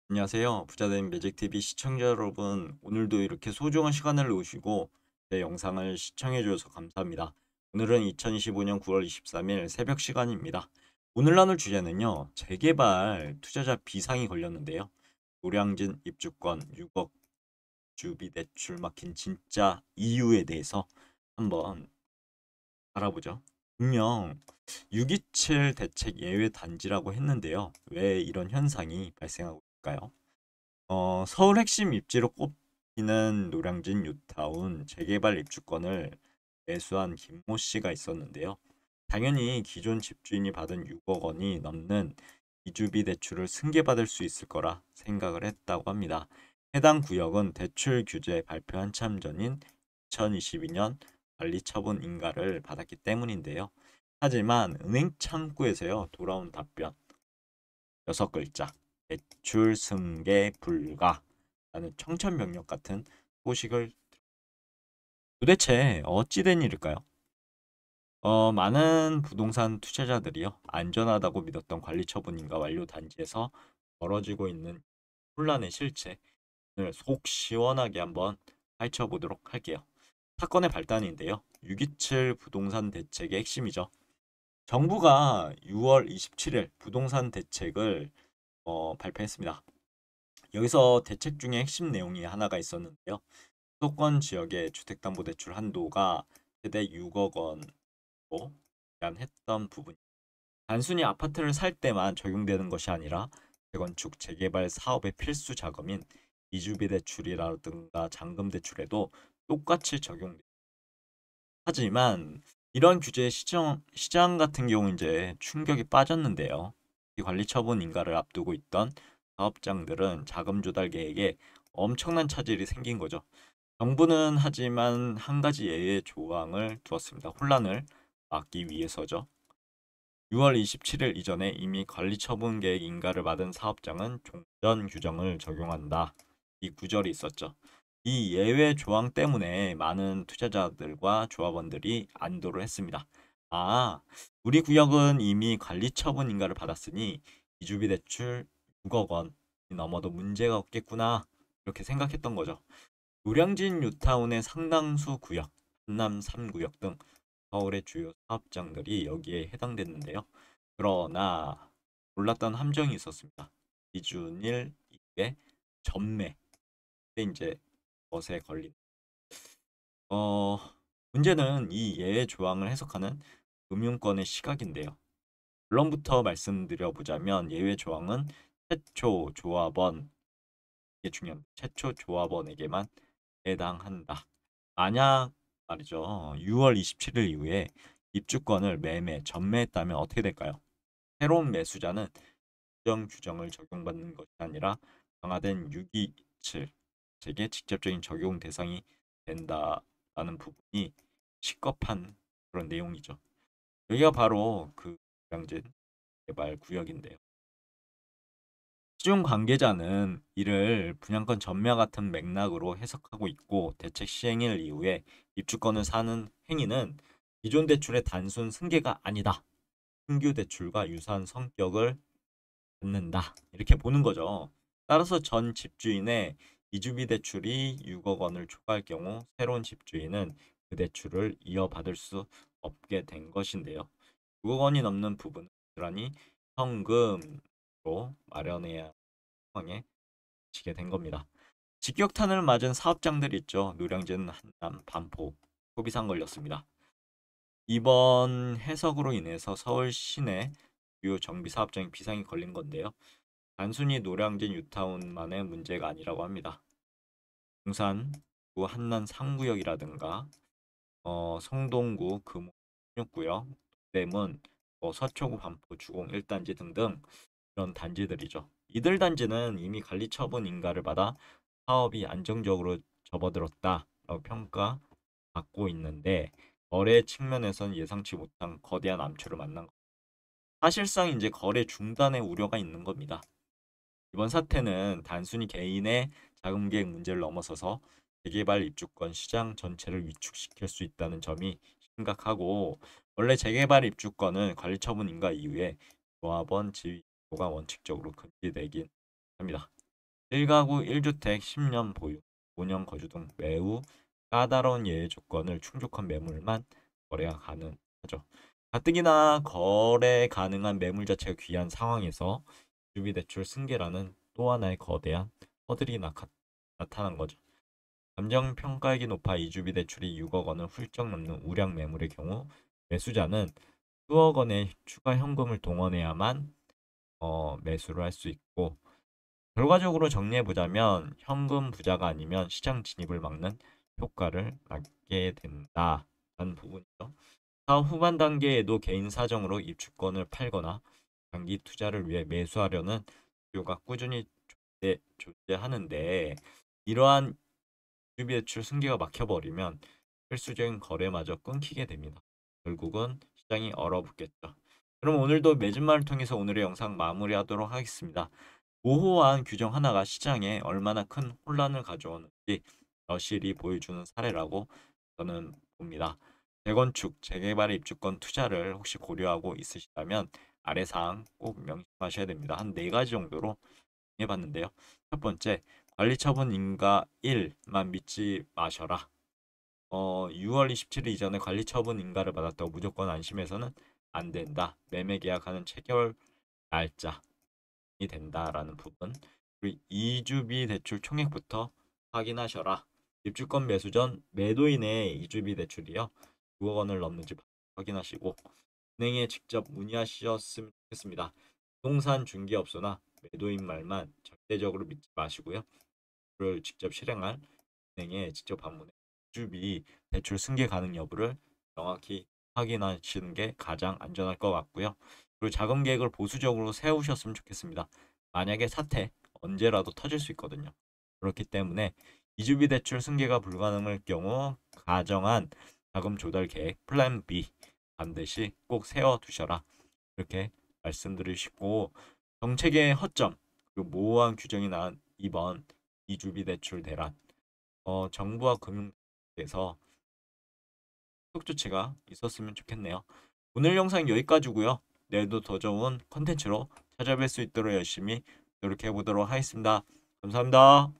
안녕하세요. 부자된 매직TV 시청자 여러분, 오늘도 이렇게 소중한 시간을 놓으시고 제 영상을 시청해 주셔서 감사합니다. 오늘은 2025년 9월 23일 새벽 시간입니다. 오늘 나눌 주제는요, 재개발 투자자 비상이 걸렸는데요. 노량진 입주권 6억 주비 대출 막힌 진짜 이유에 대해서 한번 알아보죠. 분명 627 대책 예외 단지라고 했는데요. 왜 이런 현상이 발생하고 있을까요? 서울 핵심 입지로 꼽히는 노량진 뉴타운 재개발 입주권을 매수한 김모 씨가 있었는데요. 당연히 기존 집주인이 받은 6억 원이 넘는 이주비 대출을 승계받을 수 있을 거라 생각을 했다고 합니다. 해당 구역은 대출 규제 발표 한참 전인 2022년 관리처분 인가를 받았기 때문인데요. 하지만 은행 창구에서요 돌아온 답변 6글자 대출 승계 불가라는 청천벽력 같은 소식을 도대체 어찌된 일일까요? 많은 부동산 투자자들이요 안전하다고 믿었던 관리처분인가 완료 단지에서 벌어지고 있는 혼란의 실체를 속 시원하게 한번 파헤쳐보도록 할게요. 사건의 발단인데요. 627 부동산 대책의 핵심이죠. 정부가 6월 27일 부동산 대책을 발표했습니다. 여기서 대책 중에 핵심 내용이 하나가 있었는데요. 수도권 지역의 주택담보대출 한도가 최대 6억 원으로 제한했던 부분. 단순히 아파트를 살 때만 적용되는 것이 아니라 재건축, 재개발 사업의 필수 자금인 이주비 대출이라든가 잔금 대출에도 똑같이 적용됩니다. 하지만 이런 규제에 시장 같은 경우 이제 충격이 빠졌는데요. 이 관리 처분 인가를 앞두고 있던 사업장들은 자금 조달 계획에 엄청난 차질이 생긴 거죠. 정부는 하지만 한 가지 예외 조항을 두었습니다. 혼란을 막기 위해서죠. 6월 27일 이전에 이미 관리 처분 계획 인가를 받은 사업장은 종전 규정을 적용한다. 이 구절이 있었죠. 이 예외 조항 때문에 많은 투자자들과 조합원들이 안도를 했습니다. 아, 우리 구역은 이미 관리 처분 인가를 받았으니 이주비 대출 6억 원이 넘어도 문제가 없겠구나. 이렇게 생각했던 거죠. 노량진 뉴타운의 상당수 구역, 한남 3구역 등 서울의 주요 사업장들이 여기에 해당됐는데요. 그러나 놀랐던 함정이 있었습니다. 기준일 이후에 전매, 이제 것에 걸린. 어, 문제는 이 예외 조항을 해석하는 금융권의 시각인데요. 결론부터 말씀드려보자면 예외 조항은 최초 조합원, 이게 중요합니다. 최초 조합원에게만 해당한다. 만약 말이죠. 6월 27일 이후에 입주권을 매매, 전매했다면 어떻게 될까요? 새로운 매수자는 규정 규정을 적용받는 것이 아니라 강화된 627 책의 직접적인 적용 대상이 된다라는 부분이 시급한 그런 내용이죠. 여기가 바로 그 양진 개발 구역인데요. 시중 관계자는 이를 분양권 전매 같은 맥락으로 해석하고 있고 대책 시행일 이후에 입주권을 사는 행위는 기존 대출의 단순 승계가 아니다. 신규 대출과 유사한 성격을 갖는다. 이렇게 보는 거죠. 따라서 전 집주인의 이주비 대출이 6억 원을 초과할 경우 새로운 집주인은 그 대출을 이어받을 수 없게 된 것인데요. 6억 원이 넘는 부분은 고스란히 현금으로 마련해야 상황에 지게 된 겁니다. 직격탄을 맞은 사업장들 있죠. 노량진, 한남, 반포, 소비상 걸렸습니다. 이번 해석으로 인해서 서울 시내 주요 정비 사업장에 비상이 걸린 건데요. 단순히 노량진 뉴타운만의 문제가 아니라고 합니다. 용산, 한남 상구역이라든가 성동구, 금호 16구역, 대문, 서초구, 반포, 주공 1단지 등등 이런 단지들이죠. 이들 단지는 이미 관리 처분 인가를 받아 사업이 안정적으로 접어들었다라고 평가받고 있는데 거래 측면에선 예상치 못한 거대한 암초를 만난 것. 사실상 이제 거래 중단의 우려가 있는 겁니다. 이번 사태는 단순히 개인의 자금 계획 문제를 넘어서서 재개발 입주권 시장 전체를 위축시킬 수 있다는 점이 심각하고 원래 재개발 입주권은 관리처분 인가 이후에 조합원 지위가 원칙적으로 금지되긴 합니다. 1가구 1주택 10년 보유, 5년 거주 등 매우 까다로운 예외 조건을 충족한 매물만 거래가 가능하죠. 가뜩이나 거래 가능한 매물 자체가 귀한 상황에서 이주비 대출 승계라는 또 하나의 거대한 허들이 나타난 거죠. 감정 평가액이 높아 이주비 대출이 6억 원을 훌쩍 넘는 우량 매물의 경우 매수자는 수억 원의 추가 현금을 동원해야만 매수를 할 수 있고, 결과적으로 정리해보자면 현금 부자가 아니면 시장 진입을 막는 효과를 낳게 된다는 부분이죠. 사업 후반 단계에도 개인 사정으로 입주권을 팔거나 장기 투자를 위해 매수하려는 수요가 꾸준히 존재하는데, 이러한 주비 대출 승계가 막혀버리면 필수적인 거래마저 끊기게 됩니다. 결국은 시장이 얼어붙겠죠. 그럼 오늘도 매진말을 통해서 오늘의 영상 마무리하도록 하겠습니다. 모호한 규정 하나가 시장에 얼마나 큰 혼란을 가져오는지 여실히 보여주는 사례라고 저는 봅니다. 재건축, 재개발 입주권 투자를 혹시 고려하고 있으시다면 아래 사항 꼭 명심하셔야 됩니다. 한 4가지 정도로 해봤는데요. 첫 번째, 관리처분 인가 1만 믿지 마셔라. 6월 27일 이전에 관리처분 인가를 받았다고 무조건 안심해서는 안 된다. 매매 계약하는 체결 날짜이 된다라는 부분. 그리고 이주비 대출 총액부터 확인하셔라. 입주권 매수 전 매도인의 이주비 대출이요, 6억 원을 넘는지 확인하시고 은행에 직접 문의하셨으면 좋겠습니다. 부동산 중개업소나 매도인 말만 절대적으로 믿지 마시고요. 그를 직접 실행할 은행에 직접 방문해 이주비 대출 승계 가능 여부를 정확히 확인하시는 게 가장 안전할 것 같고요. 그리고 자금 계획을 보수적으로 세우셨으면 좋겠습니다. 만약에 사태 언제라도 터질 수 있거든요. 그렇기 때문에 이주비 대출 승계가 불가능할 경우 가정한 자금 조달 계획 플랜 B 반드시 꼭 세워두셔라. 이렇게 말씀드리고 싶고, 정책의 허점 그리고 모호한 규정이 난 이번 이주비 대출 대란, 정부와 금융에서 속 조치가 있었으면 좋겠네요. 오늘 영상 여기까지고요. 내일도 더 좋은 컨텐츠로 찾아뵐 수 있도록 열심히 노력해 보도록 하겠습니다. 감사합니다.